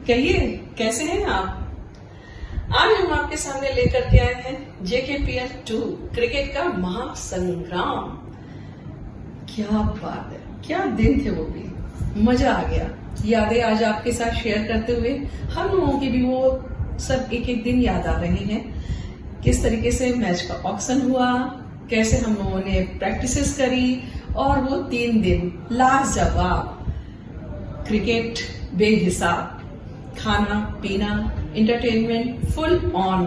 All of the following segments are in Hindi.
कहिए कैसे हैं आप। आज हम आपके सामने लेकर के आए हैं JKPL 2 क्रिकेट का महासंग्राम। क्या बात है, क्या दिन थे वो भी, मजा आ गया। यादें आज आपके साथ शेयर करते हुए हम लोगों की भी वो सब एक एक दिन याद आ रहे हैं। किस तरीके से मैच का ऑक्शन हुआ, कैसे हम लोगों ने प्रैक्टिसेस करी और वो 3 दिन लाजवाब क्रिकेट बेहिसाब, खाना पीना इंटरटेनमेंट फुल ऑन।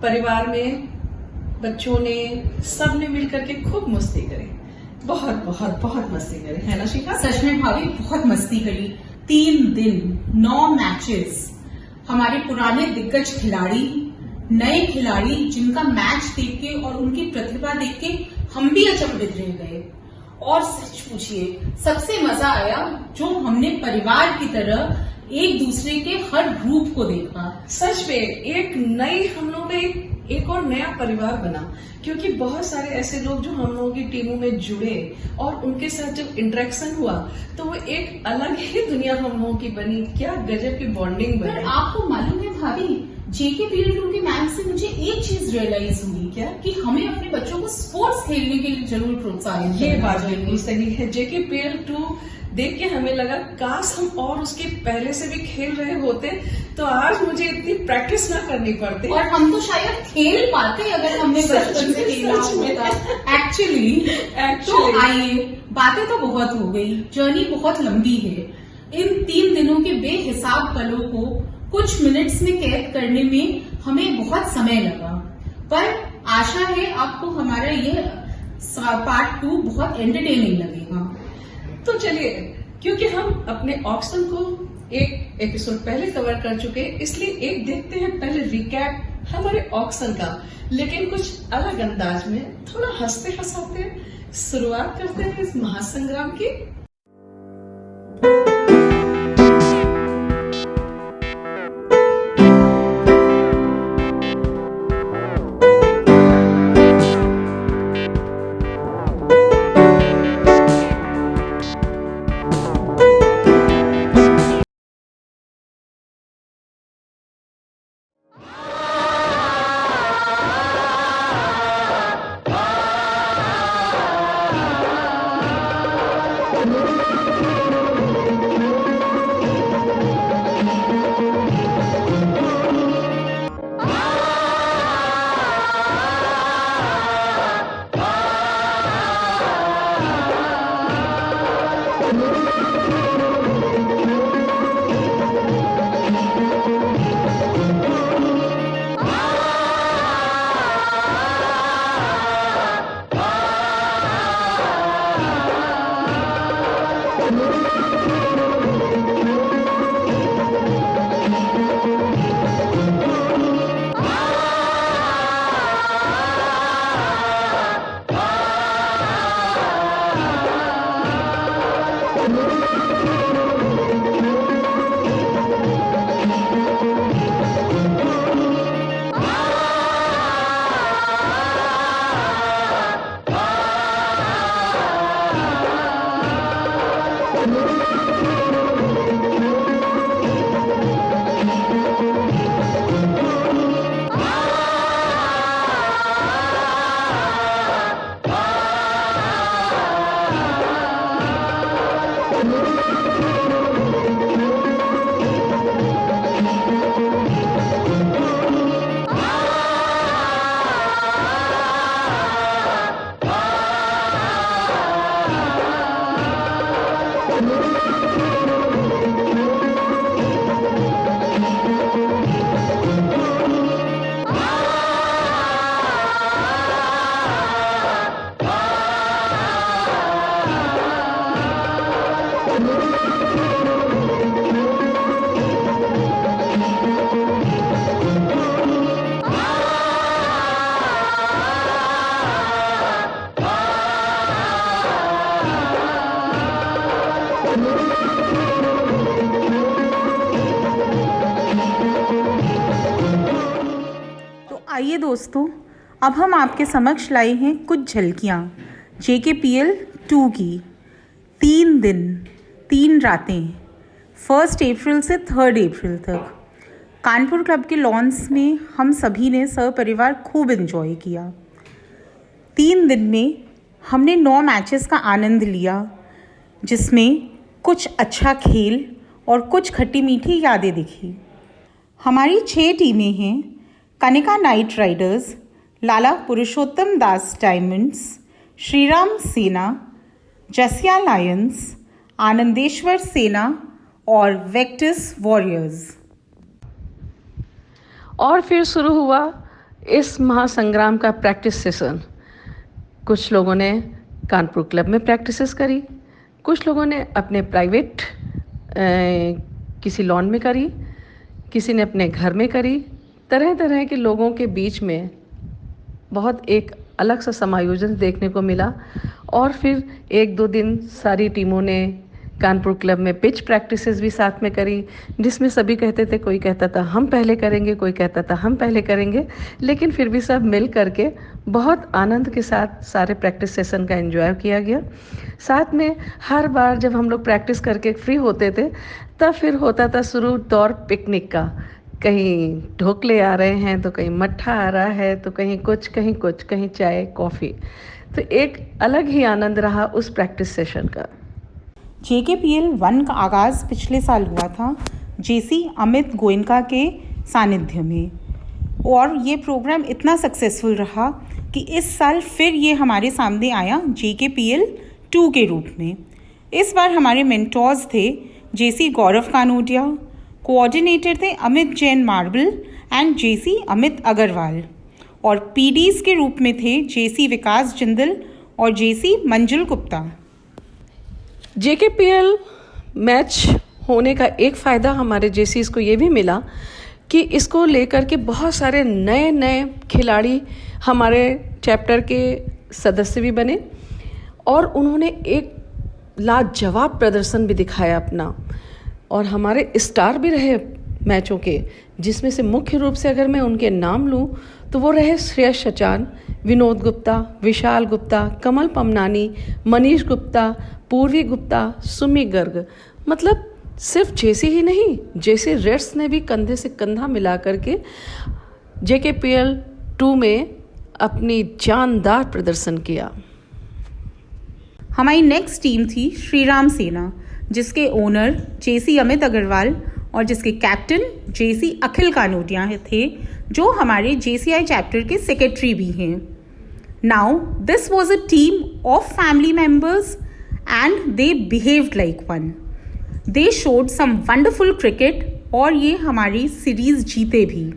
परिवार में बच्चों ने सबने मिलकर के खूब मस्ती करी, बहुत बहुत बहुत मस्ती करी, है ना शिखा? सच में भाभी बहुत मस्ती करी। 3 दिन 9 मैचेस, हमारे पुराने दिग्गज खिलाड़ी, नए खिलाड़ी जिनका मैच देख के और उनकी प्रतिभा देख के हम भी अचंभित रह गए। और सच पूछिए सबसे मजा आया जो हमने परिवार की तरह एक दूसरे के हर रूप को देखा। सच में एक नई हम लोग में एक और नया परिवार बना, क्योंकि बहुत सारे ऐसे लोग जो हम लोगों की टीमों में जुड़े और उनके साथ जब इंटरेक्शन हुआ तो वो एक अलग ही दुनिया हम लोगों की बनी। क्या गजब की बॉन्डिंग बनी। आपको मालूम है भाभी, JKPL 2 के मैच से मुझे एक चीज रियलाइज हुई, क्या कि हमें अपने बच्चों को स्पोर्ट्स खेलने के लिए जरूर प्रोत्साहित। ये बात बिल्कुल सही है। JKPL 2 देख के हमें लगा काश हम और उसके पहले से भी खेल रहे होते तो आज मुझे इतनी प्रैक्टिस ना करनी पड़ती और हम तो शायद खेल पाते अगर हमने बचपन से खेला होता। एक्चुअली तो आइए, बातें तो बहुत हो गई, जर्नी बहुत लंबी है। इन 3 दिनों के बेहिसाब पलों को कुछ मिनट्स में कैद करने में हमें बहुत समय लगा, पर आशा है आपको हमारा ये पार्ट 2 बहुत एंटरटेनिंग लगेगा। तो चलिए, क्योंकि हम अपने ऑक्शन को एक एपिसोड पहले कवर कर चुके, इसलिए एक देखते हैं पहले रिकैप हमारे ऑक्शन का, लेकिन कुछ अलग अंदाज में, थोड़ा हंसते हंसाते शुरुआत करते हैं इस महासंग्राम की। आइए दोस्तों, अब हम आपके समक्ष लाए हैं कुछ झलकियाँ JKPL 2 की। 3 दिन 3 रातें 1 अप्रैल से 3 अप्रैल तक कानपुर क्लब के लॉन्स में हम सभी ने सपरिवार खूब एंजॉय किया। 3 दिन में हमने 9 मैचेस का आनंद लिया, जिसमें कुछ अच्छा खेल और कुछ खट्टी मीठी यादें दिखी। हमारी 6 टीमें हैं: कनिका नाइट राइडर्स, लाला पुरुषोत्तम दास डायमंड्स, श्रीराम सेना, जसिया लायंस, आनंदेश्वर सेना और वेक्टस वॉरियर्स। और फिर शुरू हुआ इस महासंग्राम का प्रैक्टिस सेशन। कुछ लोगों ने कानपुर क्लब में प्रैक्टिसेस करी, कुछ लोगों ने अपने प्राइवेट किसी लॉन में करी, किसी ने अपने घर में करी। तरह तरह के लोगों के बीच में बहुत एक अलग सा समायोजन देखने को मिला। और फिर 1-2 दिन सारी टीमों ने कानपुर क्लब में पिच प्रैक्टिसेस भी साथ में करी, जिसमें सभी कहते थे, कोई कहता था हम पहले करेंगे, कोई कहता था हम पहले करेंगे, लेकिन फिर भी सब मिल करके बहुत आनंद के साथ सारे प्रैक्टिस सेशन का एंजॉय किया गया। साथ में हर बार जब हम लोग प्रैक्टिस करके फ्री होते थे, तब फिर होता था शुरू दौर पिकनिक का। कहीं ढोकले आ रहे हैं तो कहीं मट्ठा आ रहा है, तो कहीं कुछ कहीं चाय कॉफ़ी। तो एक अलग ही आनंद रहा उस प्रैक्टिस सेशन का। JKPL 1 का आगाज़ पिछले साल हुआ था JC अमित गोयनका के सानिध्य में, और ये प्रोग्राम इतना सक्सेसफुल रहा कि इस साल फिर ये हमारे सामने आया JKPL 2 के रूप में। इस बार हमारे मेंटोर्स थे JC गौरव कानोडिया, कोऑर्डिनेटर थे Amit Jain marble and JC Amit Agarwal, और PDs के रूप में थे JC विकास जिंदल और JC मंजुल गुप्ता। JKPL मैच होने का एक फ़ायदा हमारे JCs को ये भी मिला कि इसको लेकर के बहुत सारे नए नए खिलाड़ी हमारे चैप्टर के सदस्य भी बने, और उन्होंने एक लाजवाब प्रदर्शन भी दिखाया अपना, और हमारे स्टार भी रहे मैचों के, जिसमें से मुख्य रूप से अगर मैं उनके नाम लूँ तो वो रहे श्रेयस शचान, विनोद गुप्ता, विशाल गुप्ता, कमल पमनानी, मनीष गुप्ता, पूर्वी गुप्ता, सुमी गर्ग। मतलब सिर्फ JC ही नहीं, JC रेड्स ने भी कंधे से कंधा मिला करके JKPL 2 में अपनी जानदार प्रदर्शन किया। हमारी नेक्स्ट टीम थी श्रीराम सेना, जिसके ओनर JC अमित अग्रवाल और जिसके कैप्टन JC अखिल कानोडिया थे, जो हमारे JCI चैप्टर के सेक्रेटरी भी हैं। Now this was a team of family members and they behaved like one. They showed some wonderful cricket और ये हमारी सीरीज जीते भी।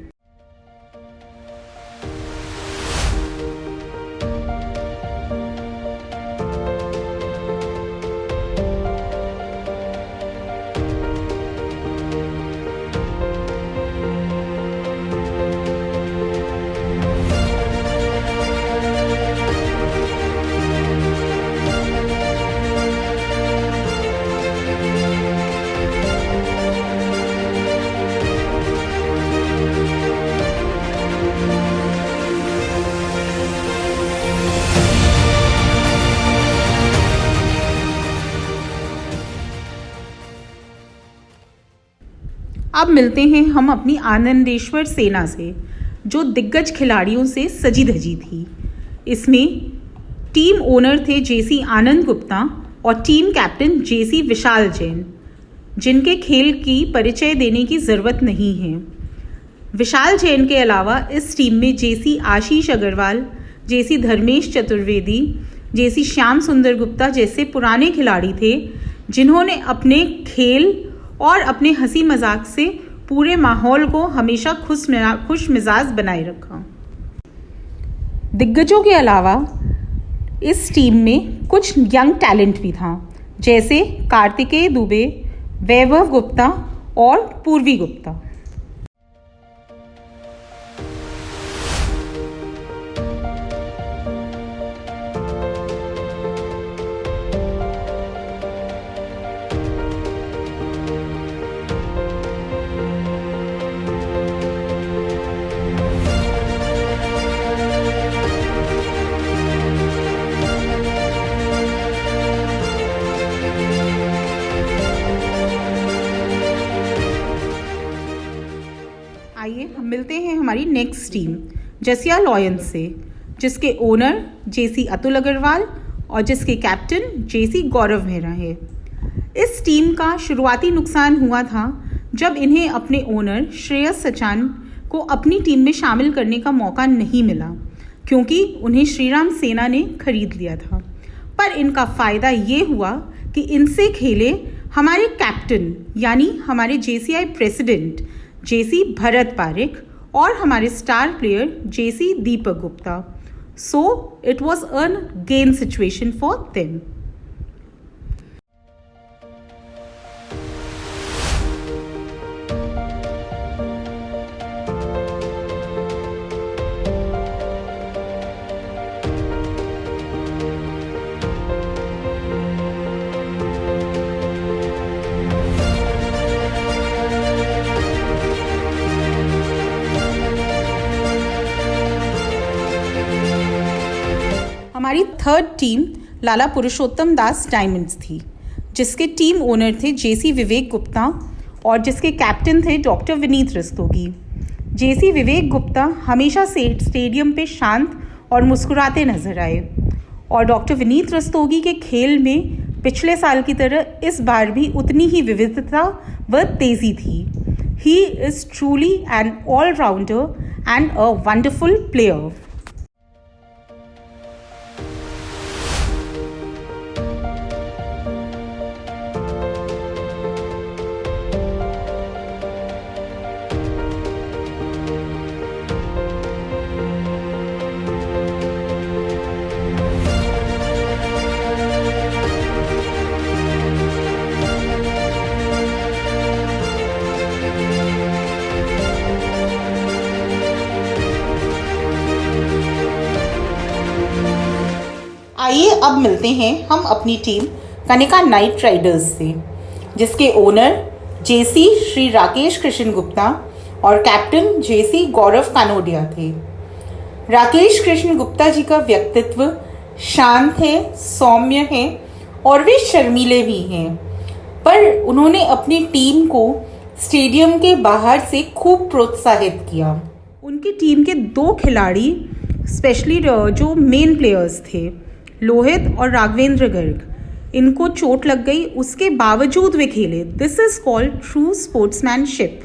अब मिलते हैं हम अपनी आनंदेश्वर सेना से, जो दिग्गज खिलाड़ियों से सजी धजी थी। इसमें टीम ओनर थे JC आनंद गुप्ता और टीम कैप्टन JC विशाल जैन, जिनके खेल की परिचय देने की ज़रूरत नहीं है। विशाल जैन के अलावा इस टीम में JC आशीष अग्रवाल, JC धर्मेश चतुर्वेदी, JC श्याम सुंदर गुप्ता जैसे पुराने खिलाड़ी थे, जिन्होंने अपने खेल और अपने हंसी मजाक से पूरे माहौल को हमेशा खुश मिजाज बनाए रखा। दिग्गजों के अलावा इस टीम में कुछ यंग टैलेंट भी था, जैसे कार्तिकेय दुबे, वैभव गुप्ता और पूर्वी गुप्ता। आइए हम मिलते हैं हमारी नेक्स्ट टीम जसिया लॉयंस से, जिसके ओनर जेसी अतुल अग्रवाल और जिसके कैप्टन जेसी गौरव मेहरा है। इस टीम का शुरुआती नुकसान हुआ था जब इन्हें अपने ओनर श्रेयस सचान को अपनी टीम में शामिल करने का मौका नहीं मिला, क्योंकि उन्हें श्रीराम सेना ने खरीद लिया था। पर इनका फ़ायदा ये हुआ कि इनसे खेले हमारे कैप्टन यानी हमारे JCI president JC Bharat Pareek और हमारे star player JC Deepak Gupta. So it was a gain situation for them. हमारी third team Lala Purushottam Das diamonds थी, जिसके टीम ओनर थे जेसी विवेक गुप्ता और जिसके कैप्टन थे डॉक्टर विनीत रस्तोगी। जेसी विवेक गुप्ता हमेशा से स्टेडियम पे शांत और मुस्कुराते नजर आए और डॉक्टर विनीत रस्तोगी के खेल में पिछले साल की तरह इस बार भी उतनी ही विविधता व तेज़ी थी। He is truly an allrounder and a wonderful player. आइए अब मिलते हैं हम अपनी टीम कनिका नाइट राइडर्स से, जिसके ओनर जेसी श्री राकेश कृष्ण गुप्ता और कैप्टन जेसी गौरव कानोडिया थे। राकेश कृष्ण गुप्ता जी का व्यक्तित्व शांत है, सौम्य है और वे शर्मीले भी हैं, पर उन्होंने अपनी टीम को स्टेडियम के बाहर से खूब प्रोत्साहित किया। उनकी टीम के 2 खिलाड़ी स्पेशली जो मेन प्लेयर्स थे, लोहित और राघवेंद्र गर्ग, इनको चोट लग गई, उसके बावजूद वे खेले। This is called true sportsmanship.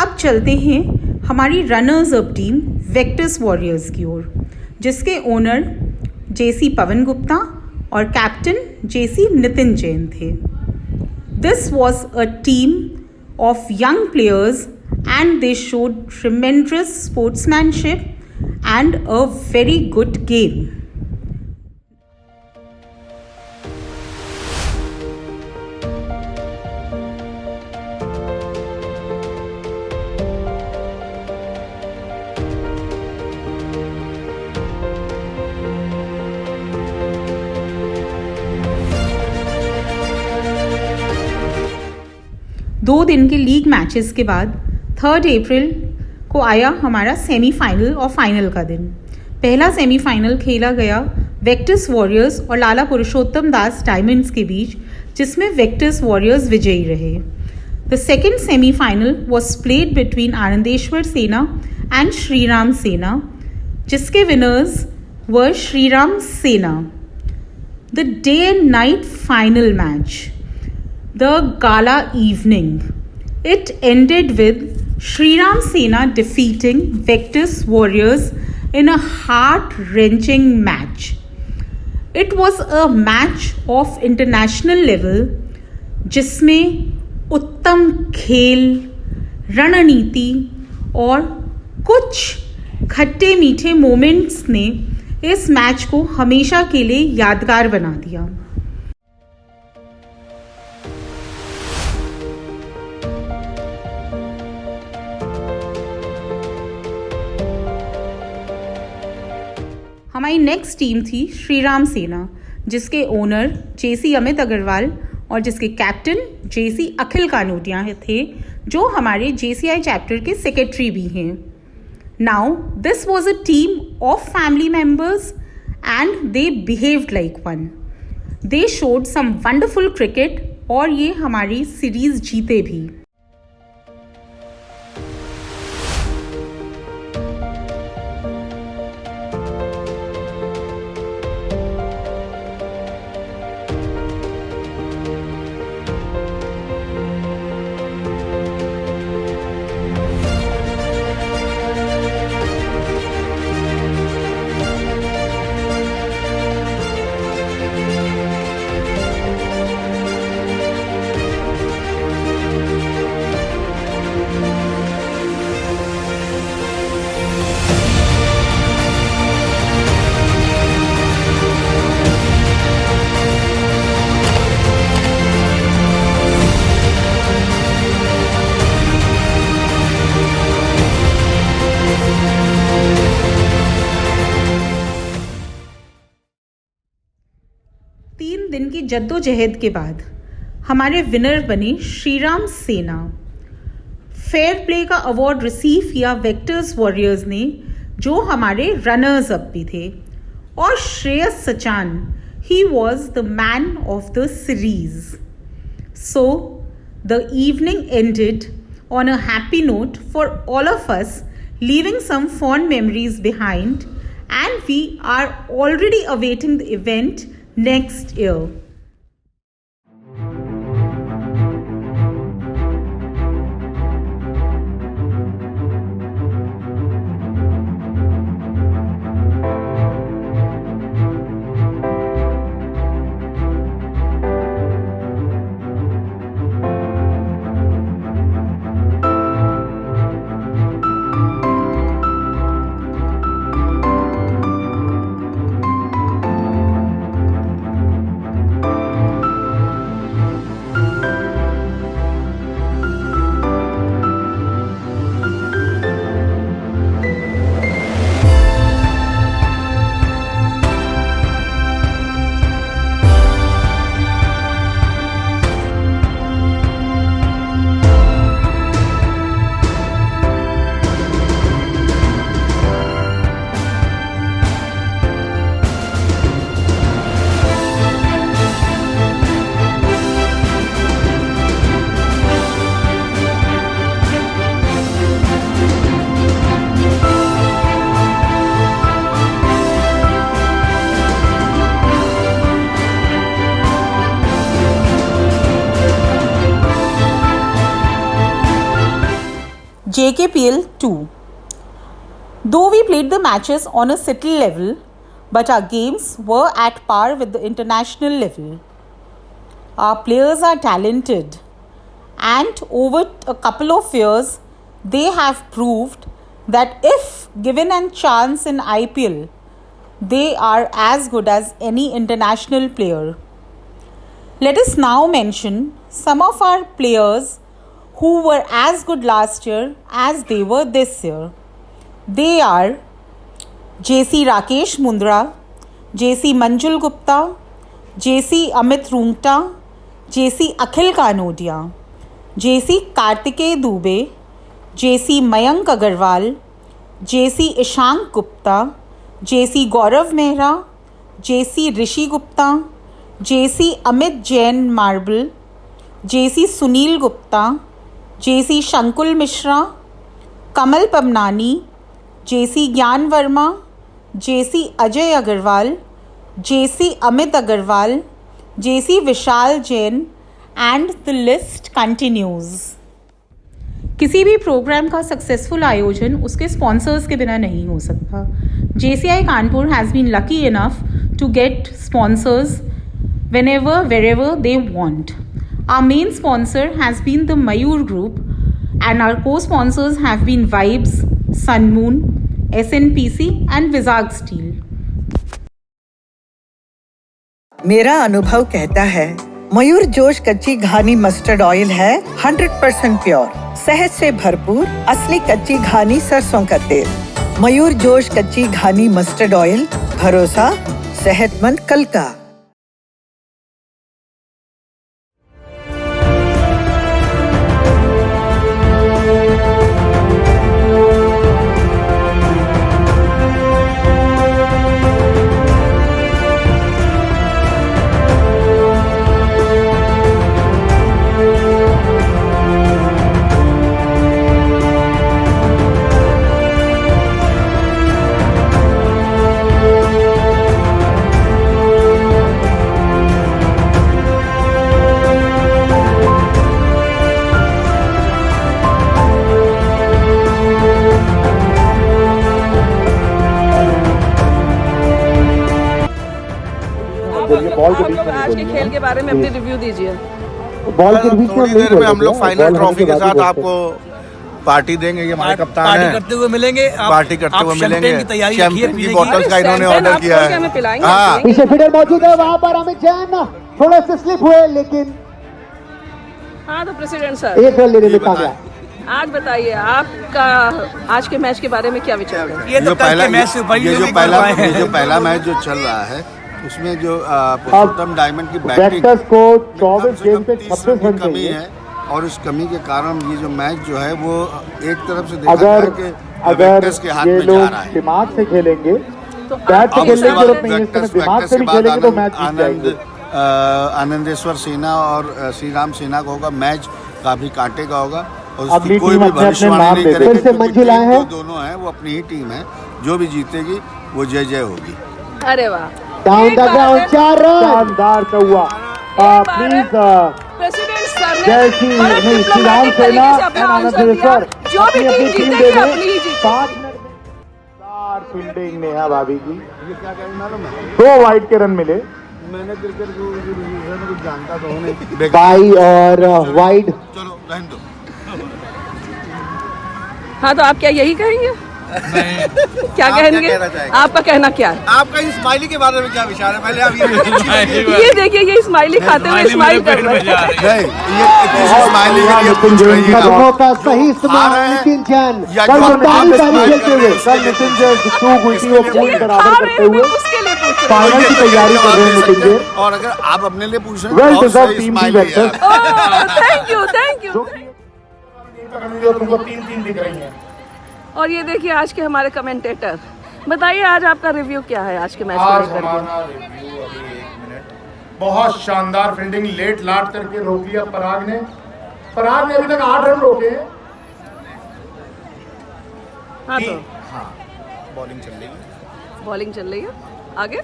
अब चलते हैं हमारी runners up team vectors warriors की ओर, जिसके ओनर जेसी पवन गुप्ता और कैप्टन जेसी नितिन जैन थे। This was a team of young players and they showed tremendous sportsmanship and a very good game. दो दिन के लीग मैचेस के बाद 3 अप्रैल को आया हमारा सेमीफाइनल और फाइनल का दिन। पहला सेमीफाइनल खेला गया वेक्टर्स वॉरियर्स और लाला पुरुषोत्तम दास डायमंड्स के बीच, जिसमें वेक्टर्स वॉरियर्स विजयी रहे। The second semifinal was played between Anandeshwar सेना एंड श्रीराम सेना, जिसके विनर्स वर श्रीराम सेना। The day and night final match, the gala evening, it ended with Shriram Sena defeating Vectus Warriors in a heart-wrenching match. It was a match of international level, जिसमें उत्तम खेल, रणनीति और कुछ खट्टे मीठे मोमेंट्स ने इस मैच को हमेशा के लिए यादगार बना दिया। हमारी नेक्स्ट टीम थी श्रीराम सेना, जिसके ओनर जेसी अमित अग्रवाल और जिसके कैप्टन जेसी अखिल कानोडिया थे, जो हमारे जेसीआई चैप्टर के सेक्रेटरी भी हैं। Now this was a team of family members and they behaved like one. They showed some wonderful cricket और ये हमारी सीरीज जीते भी। जद्दोजहद के बाद हमारे विनर बने श्रीराम सेना। फेयर प्ले का अवार्ड रिसीव किया वेक्टर्स वॉरियर्स ने, जो हमारे रनर्स अप भी थे। और Shreyas Sachan, he was the man of the series. So the evening ended on a happy note for all of us, leaving some fond memories behind, and we are already awaiting the event next year. JKPL 2. Though we played the matches on a city level, but our games were at par with the international level. Our players are talented, and over a couple of years, they have proved that if given a chance in IPL, they are as good as any international player. Let us now mention some of our players who were as good last year as they were this year. They are JC Rakesh Mundra, JC Manjul Gupta, JC Amit Rungta, JC Akhil Kanodia, JC Kartikeya Dubey, JC Mayank Agarwal, JC Ishank Gupta, JC Gaurav Mehra, JC Rishi Gupta, JC Amit Jain Marble, JC Sunil Gupta, JC Shankul Mishra, Kamal Pamnani, JC Gyan Verma, JC Ajay Agarwal, JC Amit Agarwal, JC Vishal Jain, and the list continues. किसी भी प्रोग्राम का सक्सेसफुल आयोजन उसके स्पॉन्सर्स के बिना नहीं हो सकता। JCI Kanpur has been lucky enough to get sponsors whenever, wherever they want. Our main sponsor has been the Mayur Group, and our co-sponsors have been Vibes, Sun Moon, SNPC and Vizag Steel. मेरा अनुभव कहता है मयूर जोश कच्ची घानी मस्टर्ड ऑयल है 100% प्योर, सेहत से भरपूर असली कच्ची घानी सरसों का तेल। मयूर जोश कच्ची घानी मस्टर्ड ऑयल, भरोसा सेहतमंद कल का। आप लोग आज के खेल के बारे में अपनी रिव्यू दीजिए। बॉल के बीच में देर में हम लोग फाइनल ट्रॉफी के साथ आपको पार्टी देंगे। ये हमारे कप्तान हैं, पार्टी करते हुए मिलेंगे। पार्टी करते हुए मिलेंगे। शैंपेन की बोतल का इन्होंने ऑर्डर किया है। हाँ, पीछे फील्डर मौजूद है, वहाँ पर अमित जैन थोड़े से स्लिप हुए, लेकिन हाँ तो प्रेसिडेंट सर एक रन लेने में कामयाब। आज बताइए आपका आज के मैच के बारे में क्या विचार है? ये जो पहला मैच जो चल रहा है, उसमें जो पुरुषोत्तम डायमंड की बैटिंग वेक्टर्स को 24 कम से गेंद कम पे 30 26 रन की रन कमी चाहिए। है और उस कमी के कारण ये जो मैच जो है वो एक तरफ से देखा अगर जाए कि अगर वेक्टर्स के हाथ ये में जा लोग रहा है। दिमाग से खेलेंगे, तो बैट से अब खेलने उसके की बाद जरूरत नहीं है, इसमें दिमाग से भी खेलेंगे तो मैच जीत जाएंगे। आनंदेश्वर सेना और श्री राम सेना का होगा मैच, काफी कांटे का होगा और अगली उसकी कोई टीम भी अपने अपने भविष्यवाणी नाम नहीं दे दे। करेगी फिर से क्योंकि मंजिल आए टीम हैं। जो दोनों हैं वो अपनी ही टीम है, जो भी जीतेगी वो जय जय होगी। अरे वाह, डाउन एक द बार ग्राउंड है। 4 रन, शानदार चौवा। प्लीज प्रेसिडेंट सर ने जय श्री बड़े नहीं, श्री राम डिप्लोमेटिक सेना तरीके से अपना एंड आंसर दिया। आनंदेश्वर जो भी अपनी टीम टीम जीतेगी दे अपनी ही जीतेगी। 5 मिनट में शानदार फील्डिंग नेहा भाभी की। ये क्या कहें मालूम है, 2 वाइड के रन मिले, मैंने क्रिकेट को कुछ जानता तो हूँ नहीं। बाई और वाइड। चलो रहने दो। हाँ, तो आप क्या यही कहेंगे? क्या आप कहेंगे? क्या कहना चाहेंगे? आपका कहना क्या है? आपका स्माइली के बारे में क्या विचार है? पहले आप ये ये देखिए, ये स्माइली खाते हुए स्माइल कर रहे हैं। नहीं, ये इतनी सी स्माइली के लिए पूछ रही है कदमों आप। का सही आ इस्तेमाल रहे हैं नितिन जैन। या कल जो तो आप ताली इस्तेमाल खेलते कर रहे हुए, हैं, कल नितिन जैन 2 गुल्टियों पूरी खा बराबर रहे करते हैं, हुए उसके लिए पूछ रहे फाइनल की तैयारी कर रहे हैं नितिन जैन। और अगर आप अपने लिए पूछ रहे हैं वेल तो बहुत डिजर्व सही टीम स्माइली है वेक्टर्स। आप। Thank you, thank you. तुमको 3-3 दिख रही हैं। और ये देखिए आज के हमारे कमेंटेटर, बताइए आज आपका रिव्यू क्या है आज के मैच को आज लेकर के? हमारा रिव्यू अभी 1 मिनट। बहुत शानदार फील्डिंग, लेट लाट करके रोक लिया पराग ने अभी तक 8 रन रोके हैं। हाँ, तो हाँ, बॉलिंग चल रही है। बॉलिंग चल रही है, आगे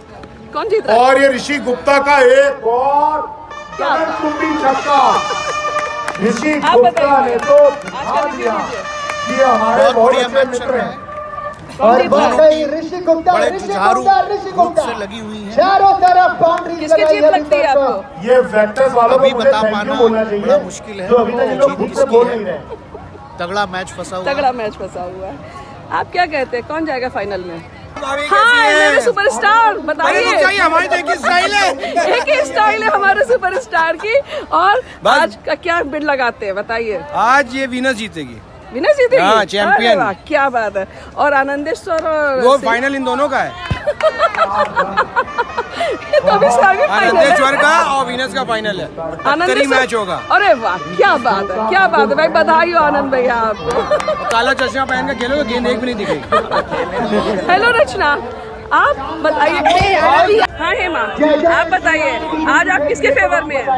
कौन जीत रहा है? और ये ऋषि गुप्ता का एक और क्या बात? गगनचुंबी छक्का। ऋषि आप गुप्ता बताइए, ने तो आज का दिखा रिव्यू दिया दीजिए। कि हमारे बहुत बहुत बढ़िया अच्छे मैच चल मित्र रहा हैं। है। और दोनों बड़ी ऋषि गुप्ता, बड़े ऋषि जुझारू गुप्ता, ऋषि रूप गुप्ता से लगी हुई है। चारों तरफ बाउंड्री किसकी जीत लगती है आपको? ये वेक्टर्स वालों अभी को मुझे बता थैंक पाना यू बोलना चाहिए, बड़ा मुश्किल है। जो अभी तक ये लोग जीत खुद से किसकी बोल है? नहीं रहे। तगड़ा मैच फंसा हुआ है। तगड़ा मैच फंसा हुआ है। आप क्या कहते हैं, कौन जाएगा फाइनल में? हमारी हाँ, कैसी है? मेरे सुपरस्टार बताइए। हमारी तो एक ही स्टाइल है। एक ही स्टाइल है हमारे सुपरस्टार की। और आज का क्या बिड लगाते हैं बताइए? आज ये वीनस जीतेगी, विनर जीतेगी? हाँ, चैंपियन। अरे वाह, क्या बात है। और आनंदेश्वर और वो फाइनल इन दोनों का है, ये तो अभी से आगे फाइनल है। आनंदेश्वर का और वीनस का फाइनल है। टक्करी मैच होगा। अरे वाह, क्या बात है, क्या बात है भाई, बधाई हो आनंद भैया आपको। काला चश्मा पहन के खेलो तो गेंद एक भी नहीं दिखेगी। हेलो रचना, आप बताइए। हाँ हेमा, आप बताइए आज आप किसके फेवर में हैं?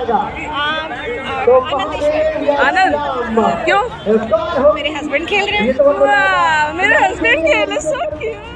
आनंद, क्यों? मेरे हस्बैंड खेल रहे हैं। वाह, मेरे हस्बैंड खेले, सो क्यूट।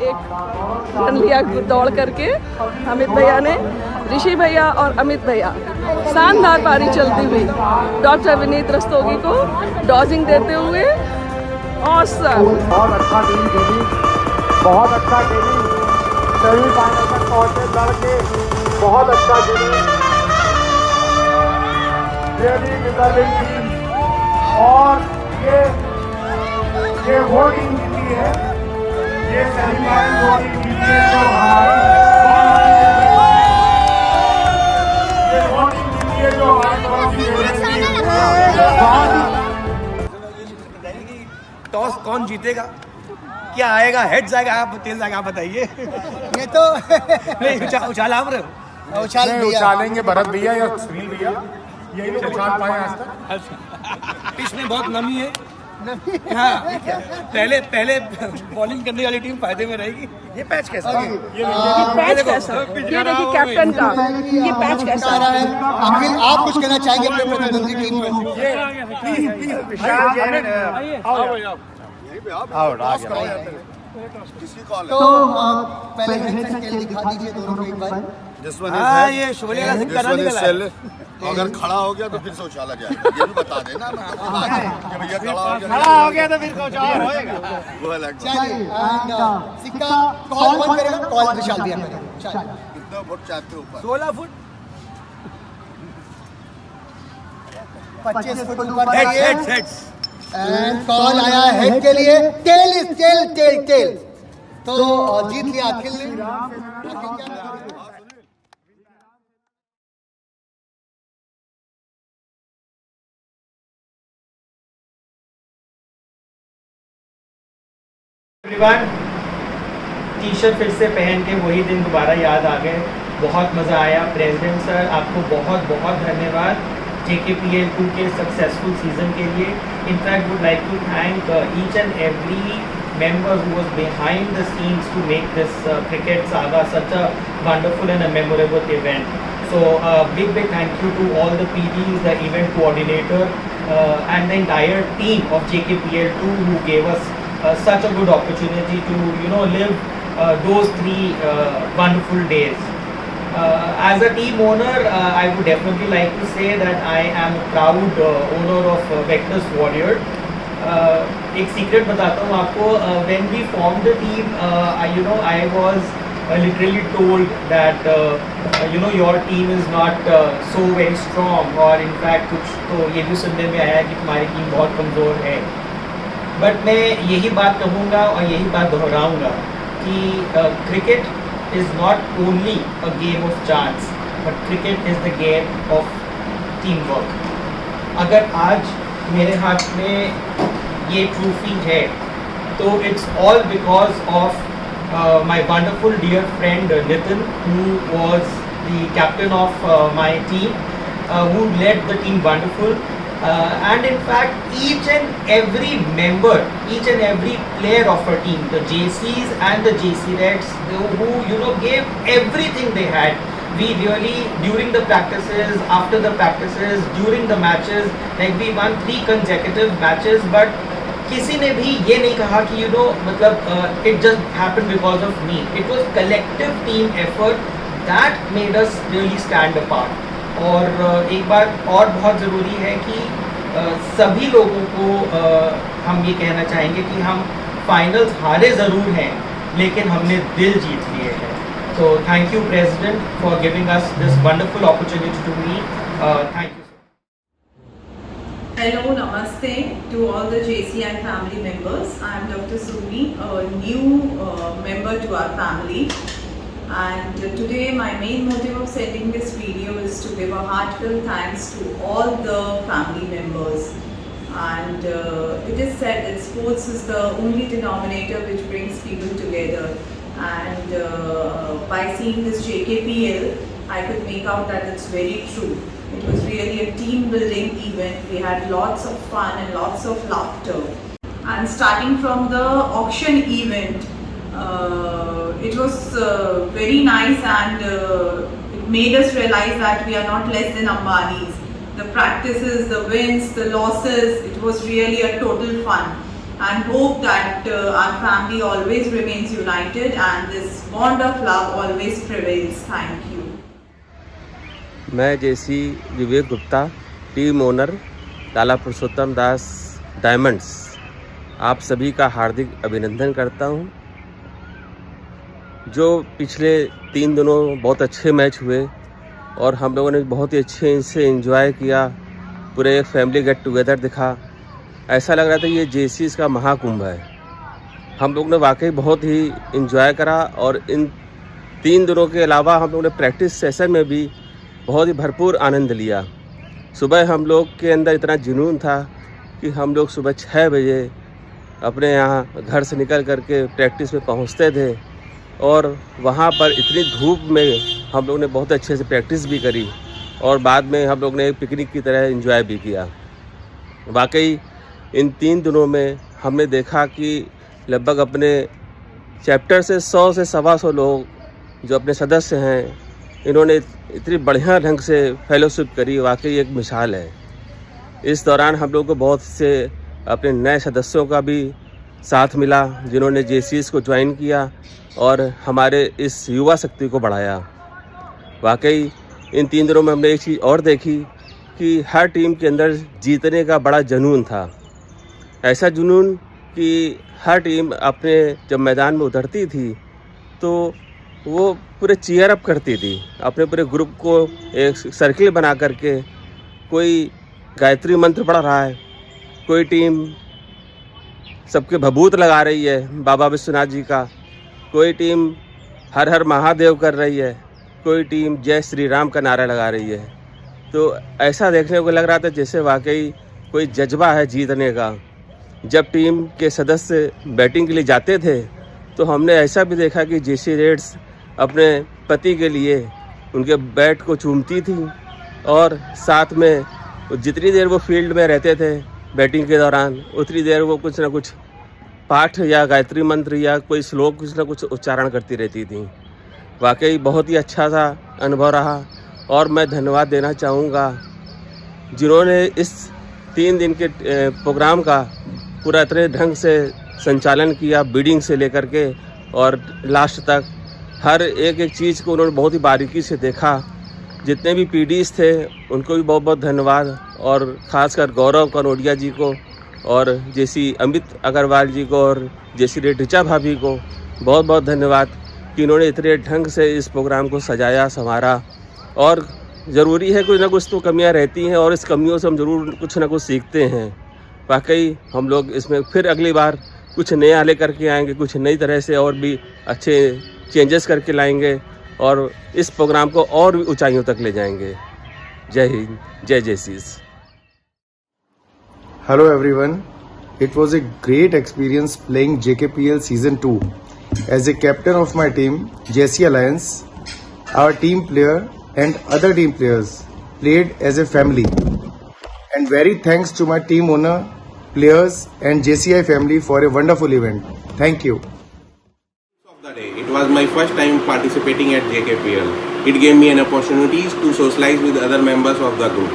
एक रन लिया दौड़ करके अमित भैया ने, ऋषि भैया और अमित भैया। शानदार पारी चलती हुई डॉक्टर विनीत रस्तोगी को डॉजिंग देते हुए। ऑसम, बहुत अच्छा टीम खेली, बहुत अच्छा खेली, सेमीफाइनल तक पहुंचे लड़के, बहुत अच्छा खेली, रियली डिजर्विंग टीम। और ये वो टीम जीती है, ये सेमीफाइनल वो टीम जीती है जो हमारी, ये वो टीम टॉस कौन जीतेगा, क्या आएगा, हेड्स आएगा आप टेल्स आएगा, आप बताइए। ये तो नहीं उछाल आप रहे हो। उछालेंगे भरत भैया या सुनील भैया, यही लोग उछाल पाए आज तक। पिच में बहुत नमी है। हाँ, पहले बॉलिंग करने वाली टीम फायदे में रहेगी। ये पैच कैसा है? ये पैच कैसा? ये देखिए कैप्टन का ये पैच कैसा है? अखिल, आप कुछ कहना चाहेंगे अपने प्रतिद्वंदी टीम को? तो पहले हेड स्केल दिखा दीजिए दोनों को एक बार। हाँ, ये शोले का सिक्का निकला है। अगर खड़ा हो गया तो फिर से उछाला जाएगा, ये भी बता देना कि भैया खड़ा हो गया तो फिर उछाल होएगा। वो अलग। चलिए, सिक्का कॉल कौन करेगा? कॉल विशाल भैया करेगा। कितना फुट चाहते हो ऊपर? 16 फुट 25 फुट ऊपर हेड्स। एंड कॉल आया हेड के लिए। टेल। तो जीत लिया अखिल ने। एवरीवन, टी शर्ट फिर से पहन के वही दिन दोबारा याद आ गए। बहुत मज़ा आया। प्रेसिडेंट सर, आपको बहुत बहुत धन्यवाद JKPL 2 के सक्सेसफुल सीजन के लिए। In fact would like to thank each and every member who was behind the scenes to make this cricket saga such a wonderful and a memorable event. So big thank you to all the PDs, the event coordinator and the entire team of JKPL 2 who gave us such a good opportunity to live those 3 wonderful days. As a team owner, I would definitely like to say that I am a proud owner of Vectors Warrior. एक सीक्रेट बताता हूँ आपको। when we formed the team, I was literally told that your team is not so very strong, और in fact कुछ तो ये भी सुनने में आया कि तुम्हारी टीम बहुत कमज़ोर है। बट मैं यही बात कहूँगा और यही बात दोहराऊँगा कि cricket is not only a game of chance, but cricket is the game of team work. अगर आज मेरे हाथ में ये ट्रॉफी है तो it's all because of my wonderful dear friend Nitin, who was the captain of my team, who led the team wonderful, and in fact each and every member, each and every player of our team, the JCs and the JC Reds, who gave everything they had. We really, during the practices, after the practices, during the matches, like we won 3 consecutive matches, but किसी ने भी ये नहीं कहा कि मतलब it just happened because of me. It was collective team effort that made us really stand apart. और एक बात और बहुत ज़रूरी है कि सभी लोगों को हम ये कहना चाहेंगे कि हम फाइनल्स हारे ज़रूर हैं, लेकिन हमने दिल जीत लिए हैं। So thank you, President, for giving us this wonderful opportunity to meet. Thank you. Hello, namaste to all the JC and family members. I am Dr. Sumi, a new member to our family. And today my main motive of sending this video is to give a heartfelt thanks to all the family members. And it is said that sports is the only denominator which brings people together. And by seeing this JKPL, I could make out that it's very true. It was really a team building event. We had lots of fun and lots of laughter. And starting from the auction event, it was very nice, and it made us realize that we are not less than Ambanis. The practices, the wins, the losses, it was really a total fun. And hope that our family always remains united and this bond of love always prevails. Thank you. मैं JC विवेक गुप्ता, टीम ओनर लाला पुरुषोत्तम दास डायमंड्स, आप सभी का हार्दिक अभिनंदन करता हूं। जो पिछले 3 दिनों बहुत अच्छे मैच हुए और हम लोगों ने बहुत ही अच्छे इनसे एंजॉय किया, पूरे एक फैमिली गेट टुगेदर दिखा। ऐसा लग रहा था ये JCs का महाकुंभ है। हम लोग ने वाकई बहुत ही एंजॉय करा और इन 3 दिनों के अलावा हम लोगों ने प्रैक्टिस सेशन में भी बहुत ही भरपूर आनंद लिया। सुबह हम लोग के अंदर इतना जुनून था कि हम लोग सुबह 6 बजे अपने यहाँ घर से निकल करके प्रैक्टिस में पहुँचते थे और वहाँ पर इतनी धूप में हम लोग ने बहुत अच्छे से प्रैक्टिस भी करी और बाद में हम लोग ने एक पिकनिक की तरह एंजॉय भी किया। वाकई इन 3 दिनों में हमने देखा कि लगभग अपने चैप्टर से 100 से 125 लोग जो अपने सदस्य हैं, इन्होंने इतनी बढ़िया ढंग से फेलोशिप करी, वाकई एक मिसाल है। इस दौरान हम लोग को बहुत से अपने नए सदस्यों का भी साथ मिला जिन्होंने जेसीएस को ज्वाइन किया और हमारे इस युवा शक्ति को बढ़ाया। वाकई इन 3 दिनों में हमने एक चीज़ और देखी कि हर टीम के अंदर जीतने का बड़ा जुनून था। ऐसा जुनून कि हर टीम अपने जब मैदान में उतरती थी तो वो पूरे चीयर अप करती थी, अपने पूरे ग्रुप को एक सर्किल बना करके। कोई गायत्री मंत्र पढ़ रहा है, कोई टीम सबके भभूत लगा रही है बाबा विश्वनाथ जी का, कोई टीम हर हर महादेव कर रही है, कोई टीम जय श्री राम का नारा लगा रही है। तो ऐसा देखने को लग रहा था जैसे वाकई कोई जज्बा है जीतने का। जब टीम के सदस्य बैटिंग के लिए जाते थे तो हमने ऐसा भी देखा कि जेसी रेड्स अपने पति के लिए उनके बैट को चूमती थी और साथ में जितनी देर वो फील्ड में रहते थे बैटिंग के दौरान उतनी देर वो कुछ ना कुछ पाठ या गायत्री मंत्र या कोई श्लोक कुछ ना कुछ उच्चारण करती रहती थी। वाकई बहुत ही अच्छा सा अनुभव रहा और मैं धन्यवाद देना चाहूँगा जिन्होंने इस 3 दिन के प्रोग्राम का पूरा इतने ढंग से संचालन किया, बिडिंग से लेकर के और लास्ट तक हर एक चीज़ को उन्होंने बहुत ही बारीकी से देखा। जितने भी पीडीज थे उनको भी बहुत बहुत धन्यवाद और ख़ासकर गौरव कनोडिया जी को और जैसी अमित अग्रवाल जी को और जैसी रेटिचा भाभी को बहुत बहुत धन्यवाद कि इन्होंने इतने ढंग से इस प्रोग्राम को सजाया संवारा। और ज़रूरी है कुछ ना कुछ तो कमियां रहती हैं और इस कमियों से हम ज़रूर कुछ ना कुछ सीखते हैं। वाकई हम लोग इसमें फिर अगली बार कुछ नया लेकर के आएंगे, कुछ नई तरह से और भी अच्छे चेंजेस करके लाएंगे और इस प्रोग्राम को और भी ऊंचाइयों तक ले जाएंगे। जय हिंद, जय जेसीस। Hello everyone, it was a great experience playing JKPL Season 2. As a captain of my team, JC Alliance, our team player and other team players played as a family. And very thanks to my team owner, players and JCI family for a wonderful event. Thank you. It was my first time participating at JKPL. It gave me an opportunity to socialize with other members of the group.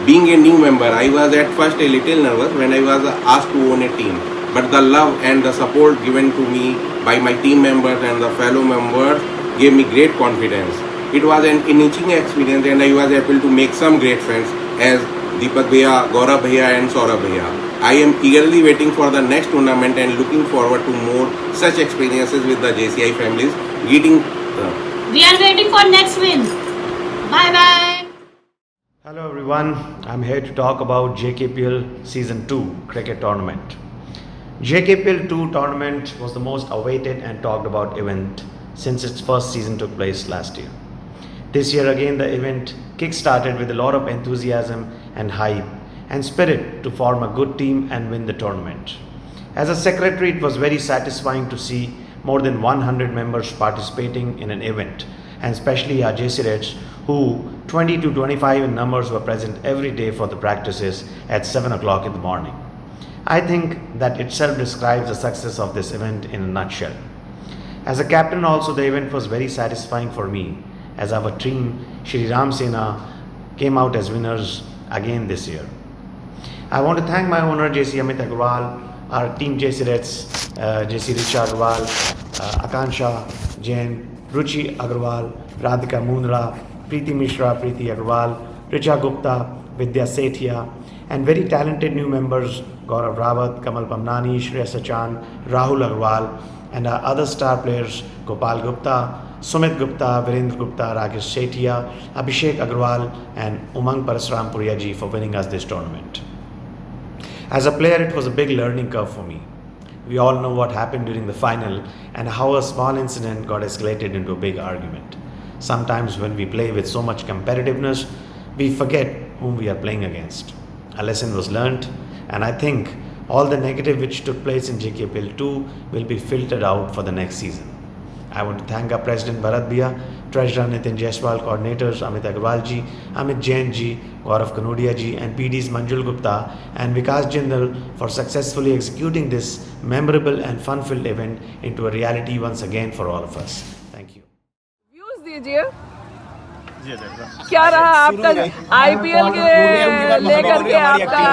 Being a new member, I was at first a little nervous when I was asked to own a team. But the love and the support given to me by my team members and the fellow members gave me great confidence. It was an enriching experience and I was able to make some great friends as Deepak Bhaiya, Gaurav Bhaiya and Saurabh Bhaiya. I am eagerly waiting for the next tournament and looking forward to more such experiences with the JCI families. We are waiting for next win. Bye bye. Hello everyone, I'm here to talk about JKPL Season 2 cricket tournament. JKPL 2 tournament was the most awaited and talked about event since its first season took place last year. This year again the event kick-started with a lot of enthusiasm and hype and spirit to form a good team and win the tournament. As a secretary, it was very satisfying to see more than 100 members participating in an event, and especially our JC Reds, who 20 to 25 in numbers were present every day for the practices at 7 o'clock in the morning. I think that itself describes the success of this event in a nutshell. As a captain also, the event was very satisfying for me, as our team Shri Ram Sena came out as winners again this year. I want to thank my owner JC Amit Agarwal, our team JC Reds, JC Richa Agarwal, Akansha Jain, Ruchi Agarwal, Radhika Mundra, Preeti Mishra, Preeti Agarwal, Richa Gupta, Vidya Sethia, and very talented new members Gaurav Rawat, Kamal Pamnani, Shreya Sachan, Rahul Agarwal, and our other star players Gopal Gupta, Sumit Gupta, Virendra Gupta, Rakesh Sethia, Abhishek Agarwal, and Umang Parasram Puriya ji for winning us this tournament. As a player, it was a big learning curve for me. We all know what happened during the final and how a small incident got escalated into a big argument. Sometimes when we play with so much competitiveness, we forget whom we are playing against. A lesson was learnt, and I think all the negative which took place in JKPL 2 will be filtered out for the next season. I want to thank our President Bharat Bhaiya, Treasurer Nitin Jaiswal, Coordinators Amit Agarwal ji, Amit Jain ji, Gaurav Kanodia ji, and PDs Manjul Gupta and Vikas Jindal for successfully executing this memorable and fun-filled event into a reality once again for all of us. Thank you. Views दीजिए क्या रहा आपका आईपीएल के लेकर के आपका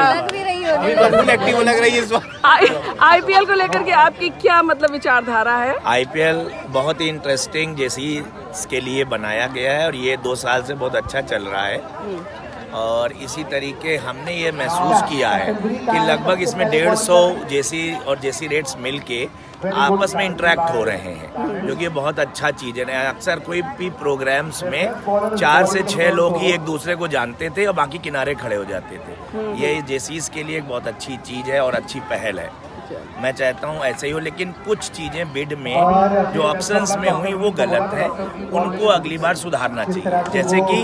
फुल एक्टिव लग रही है इस बार। आईपीएल को लेकर के आपकी क्या मतलब विचारधारा है? आईपीएल बहुत ही इंटरेस्टिंग जैसी के लिए बनाया गया है और ये 2 साल से बहुत अच्छा चल रहा है और इसी तरीके हमने ये महसूस किया है कि लगभग इसमें 150 जेसी और जेसी रेट्स मिलके आपस में इंटरेक्ट हो रहे हैं, जो कि बहुत अच्छा चीज़ है। अक्सर कोई भी प्रोग्राम्स में 4 से 6 लोग ही एक दूसरे को जानते थे और बाकी किनारे खड़े हो जाते थे। ये जेसीज के लिए एक बहुत अच्छी चीज़ है और अच्छी पहल है। मैं चाहता हूँ ऐसे ही हो, लेकिन कुछ चीज़ें बिड में जो ऑप्शंस में हुई वो गलत है, उनको अगली बार सुधारना चाहिए। जैसे कि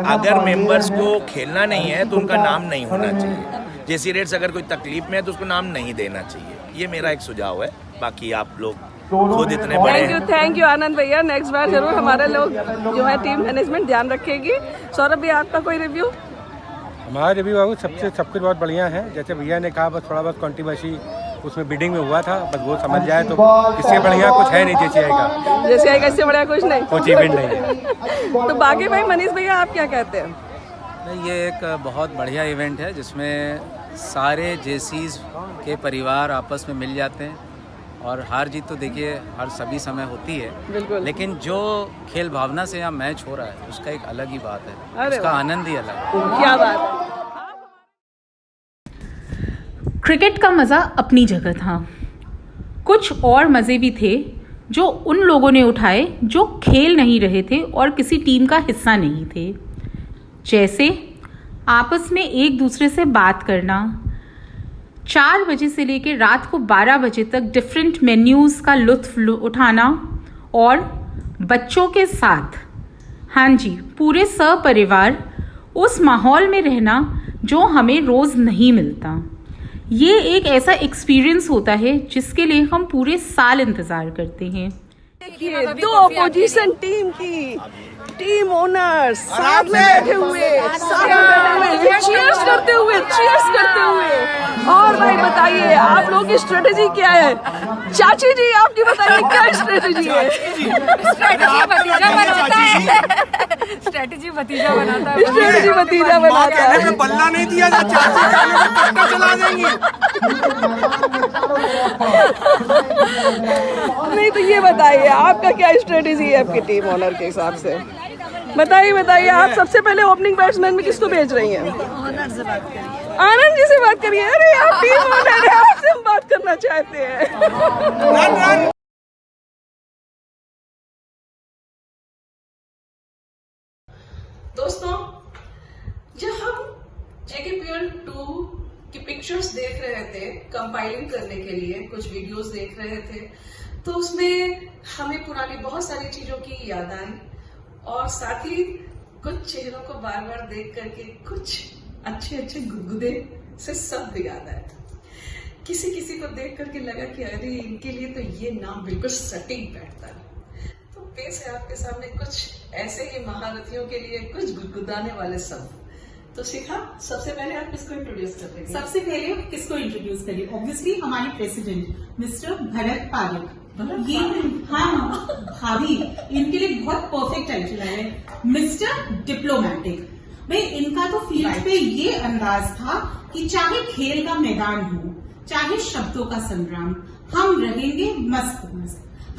अगर मेंबर्स को खेलना नहीं है तो उनका नाम नहीं होना चाहिए। जेसी रेट्स अगर कोई तकलीफ में है तो उसको नाम नहीं देना चाहिए। ये मेरा एक सुझाव है, बाकी आप लोग खुद इतने बड़े हैं। थैंक यू आनंद भैया। नेक्स्ट बार जरूर हमारे लोग जो है टीम मैनेजमेंट ध्यान रखेगी। सौरभ भैया आपका कोई रिव्यू? हमारा रिव्यू बाबू सब कुछ बहुत बढ़िया है। जैसे भैया ने कहा, बस थोड़ा बहुत कंट्रोवर्सी उसमें बिडिंग में हुआ था, बस वो समझ जाए तो इससे बढ़िया कुछ है नहीं जेसीआई का। जेसीआई का इससे बढ़िया कुछ नहीं, कुछ इवेंट नहीं है। तो बाकी भाई मनीष भैया आप क्या कहते हैं? नहीं, ये एक बहुत बढ़िया इवेंट है जिसमें सारे जेसीज के परिवार आपस में मिल जाते हैं और हार जीत तो देखिए हर सभी समय होती है, लेकिन जो खेल भावना से यहाँ मैच हो रहा है उसका एक अलग ही बात है, उसका आनंद ही अलग है। क्या बात है। क्रिकेट का मज़ा अपनी जगह था, कुछ और मज़े भी थे जो उन लोगों ने उठाए जो खेल नहीं रहे थे और किसी टीम का हिस्सा नहीं थे। जैसे आपस में एक दूसरे से बात करना, 4 बजे से लेकर रात को 12 बजे तक डिफरेंट मेन्यूज़ का लुत्फ उठाना और बच्चों के साथ, हाँ जी, पूरे सपरिवार उस माहौल में रहना जो हमें रोज़ नहीं मिलता। ये एक ऐसा एक्सपीरियंस होता है जिसके लिए हम पूरे साल इंतज़ार करते हैं। देखिए 2 अपोजिशन टीम की टीम ओनर्स साथ में बैठे हुए चीयर्स करते हुए और भाई बताइए आप लोगों की स्ट्रेटेजी क्या है? चाची जी आपकी बताइए क्या स्ट्रेटेजी है? स्ट्रेटेजी भतीजा बनाता है। बल्ला नहीं दिया जा, चाची चला देंगी। नहीं तो ये बताइए आपका क्या स्ट्रेटेजी है आपकी टीम ओनर के हिसाब से? बताइए आप सबसे पहले ओपनिंग बैट्समैन में किसको भेज रही हैं? आनंद जी से बात करिए। अरे आप टीम ओनर है, आपसे हम बात करना चाहते हैं। दोस्तों, जब हम जेकेपीएल 2 की पिक्चर्स देख रहे थे, कंपाइलिंग करने के लिए कुछ वीडियोस देख रहे थे, तो उसमें हमें पुरानी बहुत सारी चीजों की याद आई और साथ ही कुछ चेहरों को बार बार देख करके कुछ अच्छे गुदगुदे से शब्द याद आए। किसी को देख करके लगा कि अरे इनके लिए तो ये नाम बिल्कुल सटीक बैठता है। तो पेश है आपके सामने कुछ ऐसे ही महारथियों के लिए कुछ गुदगुदाने वाले शब्द। तो शिखा, सबसे पहले आप किसको इंट्रोड्यूस कर देंगे? सबसे पहले किसको इंट्रोड्यूस करिए? ऑब्वियसली हमारे प्रेसिडेंट मिस्टर भरत पारिक। ये हाँ भाभी, इनके लिए बहुत परफेक्ट टाइटल है, मिस्टर डिप्लोमेटिक। भाई इनका तो फील्ड पे ये अंदाज था कि चाहे खेल का मैदान हो, चाहे शब्दों का संग्राम, हम रहेंगे मस्त।